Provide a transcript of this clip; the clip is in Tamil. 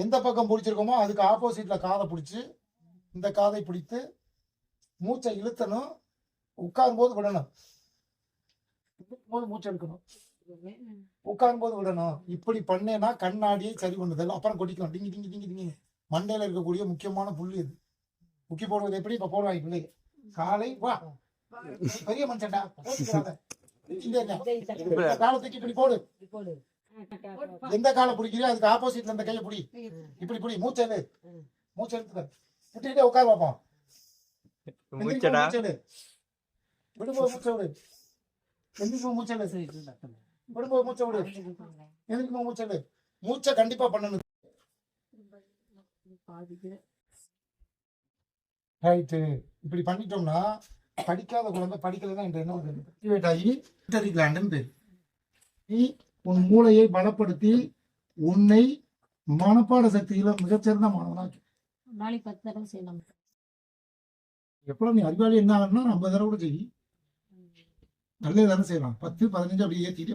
எந்த பக்கம் பிடிச்சிருக்கோமோ அதுக்கு ஆப்போசிட்ல காதை பிடிச்சி இந்த காதை பிடித்து மூச்சை இழுத்தணும். உட்காரும் போது விடணும். மூச்சு எடுக்கணும். உட்காரும் போது விடணும். இப்படி பண்ணேன்னா கண்ணாடியை சரி பண்ணுதல். அப்புறம் கொட்டிக்கலாம். டிங்கி டிங்கி டிங்கி டிங்கி. மண்டையில இருக்கக்கூடிய முக்கியமான புள்ளி இது. முக்கி போடுவது எப்படி? இப்ப போடுவாங்க பிள்ளைங்க. காலை வா பெரிய மனுஷன்டா காலத்துக்கு இப்படி போடு. எந்த காலை பிடிக்கிறியோ அதுக்கு ஆப்போசிட்ல இந்த கையை பிடி. இப்படி பிடி. மூச்சை எடுத்துக்க. விட்டுக்கிட்டே உட்கார் பார்ப்போம். விடும்போது மூச்சை விடு. எந்திரிக்கும் மூச்சை விடும்போது மூச்சை விடு. எந்திரிக்கும் மூச்சை விடு. மூச்சை கண்டிப்பா பண்ணணும். ரைட்டு. இப்படி பண்ணிட்டோம்னா படிக்காத குழந்தை படிக்கலன்னா என்ன ஆக்டிவேட் ஆகி பிட்யூட்டரி கிளாண்டுன்னு பேர். நீ உன் மூளையை பலப்படுத்தி உன்னை மனப்பாட சக்தியில மிகச்சிறந்த மாணவனாக்கி நாளைக்கு 10 தடவை செய்யலாம். எப்போ நீ அறிவாளி என்ன ஆகணும்னா 50 தடவை கூட செய்யும். நல்ல தானே செய்யலாம். 10 15 அப்படி ஏற்றிட்டு